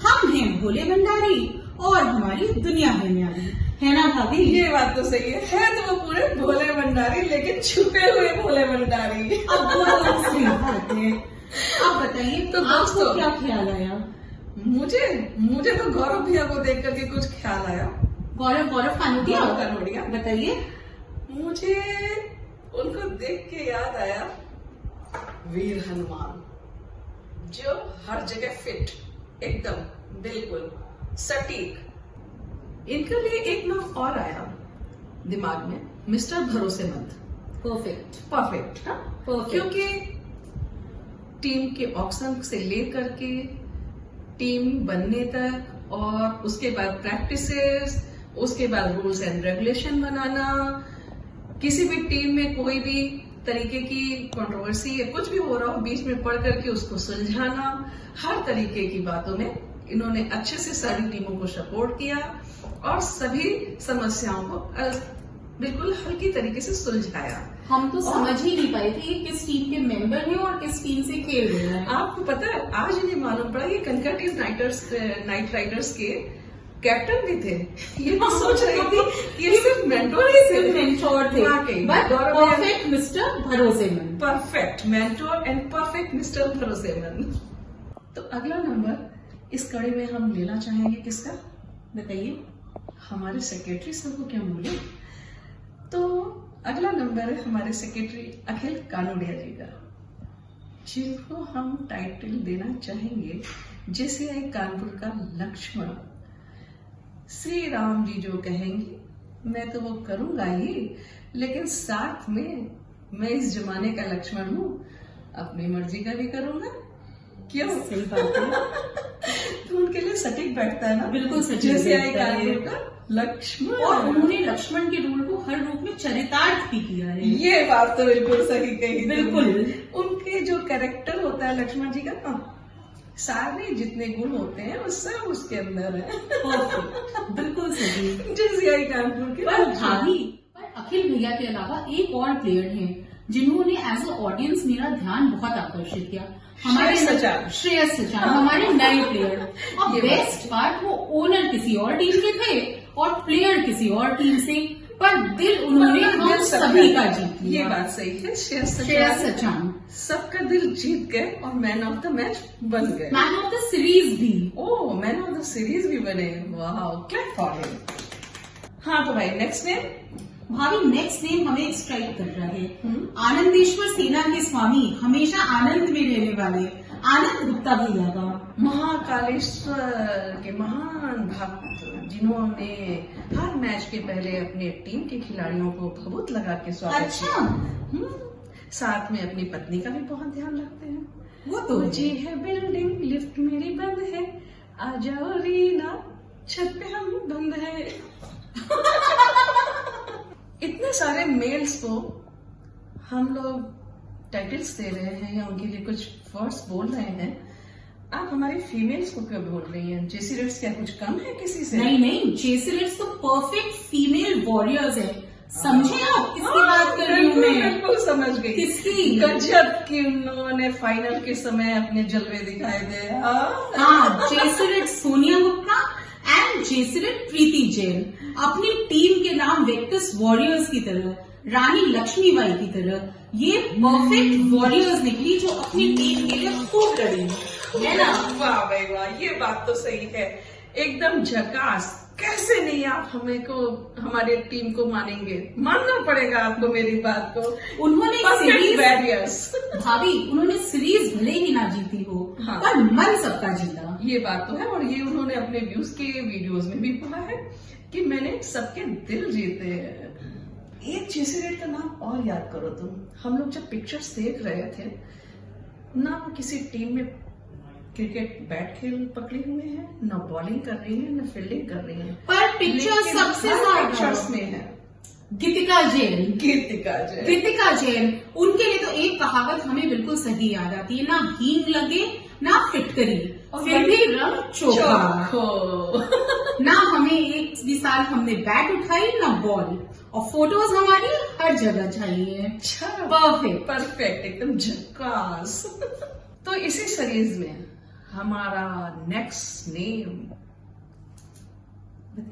हम हैं भोले भंडारी और हमारी दुनिया है न्यारी, है ना भाभी? ये बात तो सही है तो वो पूरे भोले भंडारी, लेकिन छुपे हुए भोले भंडारी। अब आप बताइए तो आपको क्या ख्याल आया? मुझे तो गौरव भैया को देख करके कुछ ख्याल आया। गौरव कनोडिया बताइए। मुझे उनको देख के याद आया वीर हनुमान, जो हर जगह फिट, एकदम बिल्कुल सटीक। इनके लिए एक नाम और आया दिमाग में, मिस्टर भरोसेमंद। परफेक्ट। हाँ, क्योंकि टीम के ऑक्शन से लेकर के टीम बनने तक और उसके बाद प्रैक्टिसेस, उसके बाद रूल्स एंड रेगुलेशन बनाना, किसी भी टीम में कोई भी तरीके की कंट्रोवर्सी या कुछ भी हो रहा हो बीच में पढ़ करके उसको सुलझाना, हर तरीके की बातों में इन्होंने अच्छे से सारी टीमों को सपोर्ट किया और सभी समस्याओं को बिल्कुल हल्की तरीके से सुलझाया। हम तो समझ ही नहीं पाए थे कि किस टीम के मेंबर हैं और किस टीम से खेल रहे हैं। आपको पता है, आज इन्हें मालूम पड़ा ये कंकर्टिव नाइट राइडर्स के कैप्टन भी थे। ये तो सोच रही थी कि ये सिर्फ मेंटोर ही थे, बट परफेक्ट मिस्टर भरोसेमंद, perfect mentor and perfect mister भरोसेमंद। तो अगला नंबर इस कड़ी में हम लेना चाहेंगे किसका, बताइए? हमारे सेक्रेटरी सर को क्यों भूले। तो अगला नंबर है हमारे सेक्रेटरी अखिल कानोडिया जी का, जिनको हम टाइटल देना चाहेंगे जेसीआई कानपुर का लक्ष्मण। श्री राम जी जो कहेंगे मैं तो वो करूंगा ही, लेकिन साथ में मैं इस जमाने का लक्ष्मण हूँ, अपनी मर्जी का भी करूंगा। क्यों? सही बात है। तो उनके लिए सटीक बैठता है ना, बिल्कुल सटीक जेसीआई कानपुर का लक्ष्मण। और उन्होंने लक्ष्मण के रोल को हर रूप में चरितार्थ भी किया है। ये बात तो बिल्कुल सही कही। बिल्कुल। उनके जो कैरेक्टर होता है लक्ष्मण जी का, सारे जितने गुण होते हैं वो सब उसके अंदर है। बिल्कुल सही। जेसीआई कानपुर के। पर भाभी, पर अखिल भैया के अलावा एक और प्लेयर हैं जिन्होंने एज अ ऑडियंस मेरा ध्यान बहुत आकर्षित किया। हमारे श्रेयस सचान, हमारे नए प्लेयर। और बेस्ट पार्ट, वो ओनर किसी और टीम के थे और प्लेयर किसी और टीम से, पर दिल उन्होंने हम सभी का जीत लिया। ये बात सही है। श्रेयस सचान सबका दिल जीत गए और मैन ऑफ द मैच बन गए, मैन ऑफ द सीरीज भी। ओह, मैन ऑफ द सीरीज भी बने। वाह, क्या फॉर है। हाँ तो भाई नेक्स्ट नेम। भाभी नेक्स्ट नेम हमें स्ट्राइक कर रहा है। आनंदेश्वर सेना के स्वामी, हमेशा आनंद में रहने वाले आनंद गुप्ता भैया का। महाकालेश्वर के महान भक्त, जिन्होंने हर मैच के पहले अपने टीम के खिलाड़ियों को भभूत लगा के स्वागत किया। साथ में अपनी पत्नी का भी बहुत ध्यान रखते हैं। वो तो जी है बिल्डिंग, लिफ्ट मेरी बंद है, आ जाओ रीना, छत पे हम बंद है। इतने सारे मेल्स को हम लोग टाइटल्स दे रहे हैं या उनके लिए कुछ वर्ड्स बोल रहे हैं, आप हमारे फीमेल्स को क्यों बोल रही हैं? जेसी रेड्स क्या कुछ कम है किसी से? नहीं नहीं, जेसी रेड्स तो परफेक्ट फीमेल वॉरियर्स है। समझे आप किसकी बात कर रही हूँ मैं? बिल्कुल समझ गई। किसकी? गजब की उन्होंने फाइनल के समय अपने जलवे दिखाए थे। हाँ, J C reds Sonia Gupta and J C red Preeti Jain अपनी टीम के नाम वेक्टस वॉरियर्स की तरह, रानी लक्ष्मीबाई की तरह ये परफेक्ट वॉरियर्स निकली जो अपनी टीम के लिए खूब लड़ी, है ना? वाह भाई वाह, ये बात तो सही है, एकदम झकास। कैसे नहीं आप हमें को हमारे टीम को मानेंगे? मानना पड़ेगा आपको मेरी बात को। उन्होंने सीरीज वॉरियर्स भाभी, उन्होंने सीरीज भले ही ना जीती हो, हाँ, पर मन सबका जीता। ये बात तो है। और ये उन्होंने अपने व्यूज के वीडियोस में भी बोला है कि मैंने सबके दिल जीते हैं। एक जेसी रेड का नाम और याद करो तुम। हम लोग जब पिक्चर्स देख रहे थे ना, वो किसी टीम में क्रिकेट बैट खेल पकड़े हुए हैं, ना बॉलिंग कर रही है ना फील्डिंग कर रही है, पर पिक्चर सबसे ज्यादा पिक्चर्स में है गीतिका जैन। गीतिका जैन, उनके लिए तो एक कहावत हमें बिल्कुल सही याद आती है, ना हींग लगे ना फिटकरी, फिर भी रंग चोखा। ना हमें एक भी साल हमने बैट उठाई ना बॉल, और फोटोज हमारी हर जगह चाहिए। परफेक्ट, एकदम झकास। तो इसी सीरीज में हमारा नेक्स्ट नेम,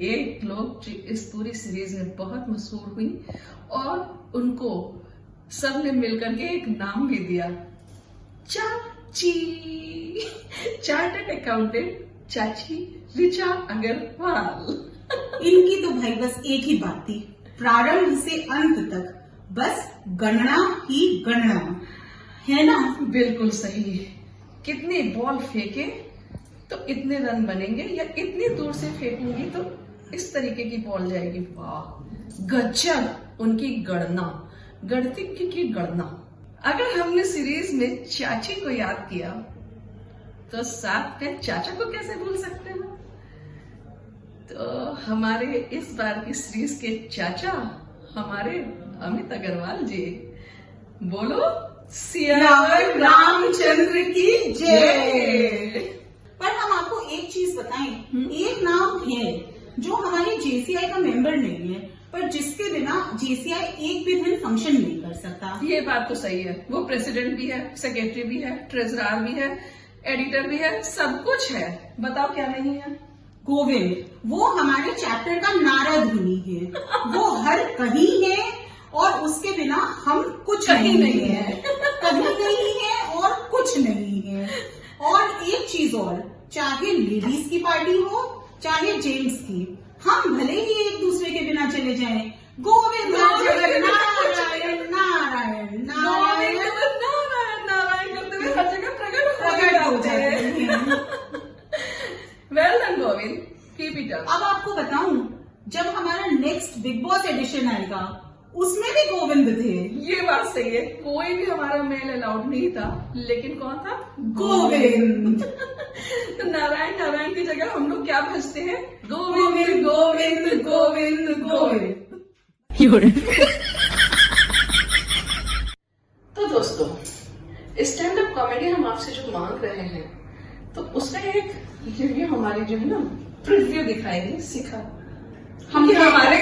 एक लोग इस पूरी सीरीज में बहुत मशहूर हुई और उनको सबने मिलकर के एक नाम भी दिया, चाची। चार्टर्ड अकाउंटेंट चाची ऋचा अग्रवाल। इनकी तो भाई बस एक ही बात थी, प्रारंभ से अंत तक बस गणना ही गणना, है ना? बिल्कुल सही। कितने बॉल फेंके तो इतने रन बनेंगे, या इतनी दूर से फेंकूंगी तो इस तरीके की बॉल जाएगी। वाह, गजब उनकी गणना। गणितज्ञ की गणना। अगर हमने सीरीज में चाची को याद किया तो साथ में चाचा को कैसे भूल सकते हैं? तो हमारे इस बार की सीरीज के चाचा हमारे अमित अग्रवाल जी। बोलो सियावर रामचंद्र की जय। पर हम आपको एक चीज बताएं, एक नाम है जो हमारे जेसीआई का मेंबर नहीं है, पर जिसके बिना जेसीआई एक भी दिन फंक्शन नहीं कर सकता। ये बात तो सही है। वो प्रेसिडेंट भी है, सेक्रेटरी भी है, ट्रेजरर भी है, एडिटर भी है, सब कुछ है। बताओ क्या नहीं है? गोविंद, वो हमारे चैप्टर का नारा ध्वनि है, वो हर कहीं है और उसके बिना हम कुछ कहीं नहीं है, कहीं नहीं है और कुछ नहीं है। और एक चीज और, चाहे लेडीज की पार्टी हो चाहे जेंट्स की, हम भले ही एक दूसरे के बिना चले जाएं, गोविंद नारायण नारायण नारायण नारायण नारायण करते हुए हर जगह प्रकट हो जाते हैं। Well done Govind, keep it up. अब आपको बताऊं, जब हमारा नेक्स्ट बिग बॉस एडिशन आएगा उसमें भी गोविंद थे। ये बात सही है, कोई भी हमारा मेल अलाउड नहीं था, लेकिन कौन था? गोविंद। तो नारायण नारायण की जगह हम लोग क्या भजते हैं? गोविंद गोविंद गोविंद गोविंद। तो दोस्तों, स्टैंड अप कॉमेडी हम आपसे जो मांग रहे हैं, तो उसका एक रिव्यू हमारी जो है ना प्रिव्यू दिखाएंगे। सिखा हम हमारे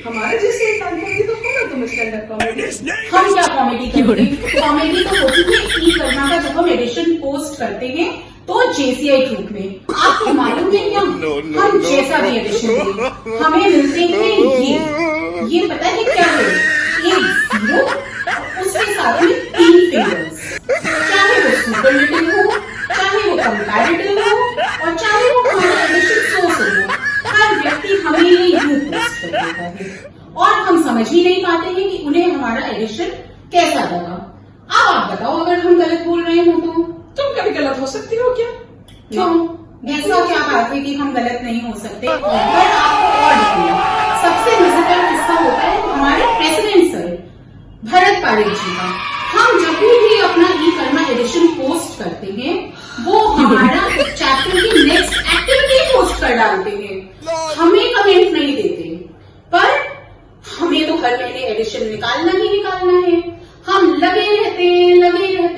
हमारे जैसे कॉमेडी तो होगा, तुम स्टैंड अप कॉमेडी। हम क्या कॉमेडी करेंगे? कॉमेडी तो होती है ई करना का, जब हम एडिशन पोस्ट करते हैं तो जेसीआई ग्रुप में। आपको मालूम है क्या, हम जैसा भी एडिशन दें हमें मिलते हैं ये पता है क्या है? एक जीरो, उसके साथ में 3 फिगर्स, चाहे वो सुपरलेटिव हो, चाहे वो कंपैरेटिव हो और चाहे वो हमारा एडिशन सोर्स हो, हर व्यक्ति हमें ये यूं पोस्ट कर देता है और हम समझ ही नहीं पाते हैं कि उन्हें हमारा एडिशन कैसा लगा। अब आप बताओ, अगर हम गलत बोल रहे हो तो? तुम कभी गलत हो सकती हो क्या? क्यों? ऐसा क्या बात है कि हम गलत नहीं हो सकते? पर आपको और बताऊं, सबसे मजेदार किस्सा होता है हमारे प्रेसिडेंट सर भरत पारेख जी का। हम जब भी अपना ई कर्मा एडिशन पोस्ट करते हैं, वो हमारा चैप्टर की नेक्स्ट एक्टिविटी पोस्ट कर डालते हैं, हमें कमेंट नहीं देते। पर हमें तो हर महीने एडिशन निकालना ही निकालना है, हम लगे रहते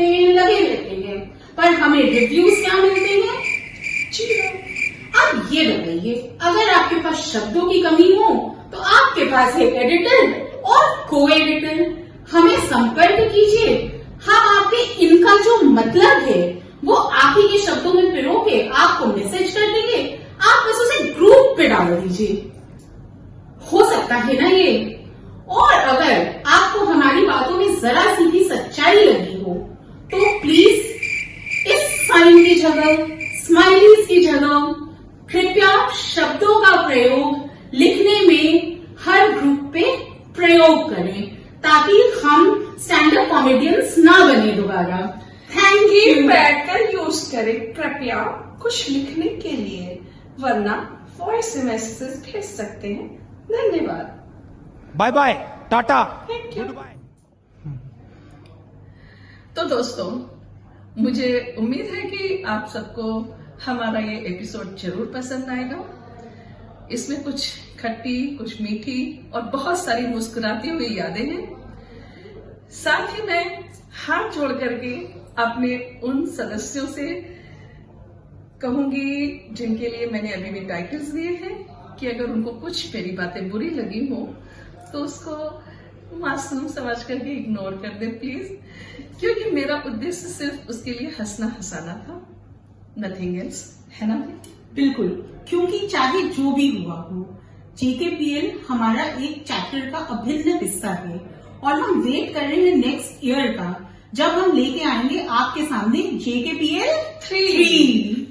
हैं, पर हमें रिव्यूज क्या मिलते हैं? अब ये बताइए, अगर आपके पास शब्दों की कमी हो तो आपके पास है एडिटर और को एडिटर, हमें संपर्क कीजिए। हम आपके इनका जो मतलब है वो आप ही के शब्दों में पिरो के आपको मैसेज कर देंगे, आप बस उसे ग्रुप पे डाल दीजिए। हो सकता है ना ये? और अगर आपको हमारी बातों में जरा सी भी सच्चाई लगी हो तो प्लीज इस साइन की जगह, स्माइलीज की जगह कृपया शब्दों का प्रयोग लिखने में हर ग्रुप पे प्रयोग करें, ताकि हम स्टैंड अप कॉमेडियंस ना बने दोबारा। Thank you. बैठकर यूज करें कृपया कुछ लिखने के लिए, वरना वॉइस मैसेज भेज सकते हैं। धन्यवाद। Bye bye, tata, goodbye. तो दोस्तों, मुझे उम्मीद है कि आप सबको हमारा ये एपिसोड जरूर पसंद आएगा। इसमें कुछ खट्टी, कुछ मीठी और बहुत सारी मुस्कुराती हुई यादें हैं। साथ ही मैं हाथ जोड़ करके अपने उन सदस्यों से कहूंगी जिनके लिए मैंने अभी भी टाइटल्स दिए हैं, कि अगर उनको कुछ मेरी बातें बुरी लगी हो तो उसको मासूम समझ करके इग्नोर कर दे प्लीज, क्योंकि मेरा उद्देश्य सिर्फ उसके लिए हंसना हंसाना था, नथिंग एल्स, है ना? बिल्कुल, क्योंकि चाहे जो भी हुआ हो, जेकेपीएल हमारा एक चैप्टर का अभिन्न हिस्सा है और हम वेट कर रहे हैं नेक्स्ट ईयर का, जब हम लेके आएंगे आपके सामने जेकेपीएल 3।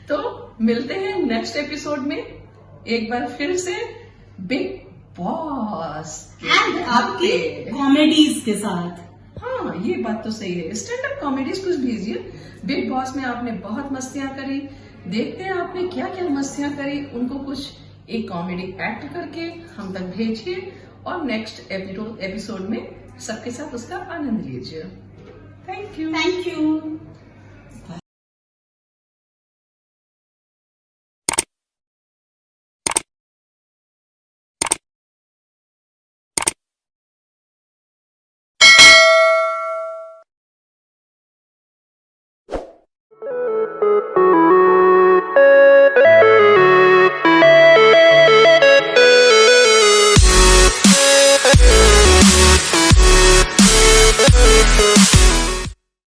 तो मिलते हैं नेक्स्ट एपिसोड में, एक बार फिर से बिग बॉस एंड आपके कॉमेडीज के साथ। हाँ, ये बात तो सही है, स्टैंड अप कॉमेडीज कुछ भेजिए। बिग बॉस में आपने बहुत मस्तियां करी, देखते हैं आपने क्या क्या मस्तियां करी, उनको कुछ एक कॉमेडी एक्ट करके हम तक भेजिए और नेक्स्ट एपिसोड में सबके साथ उसका आनंद लीजिए। Thank you.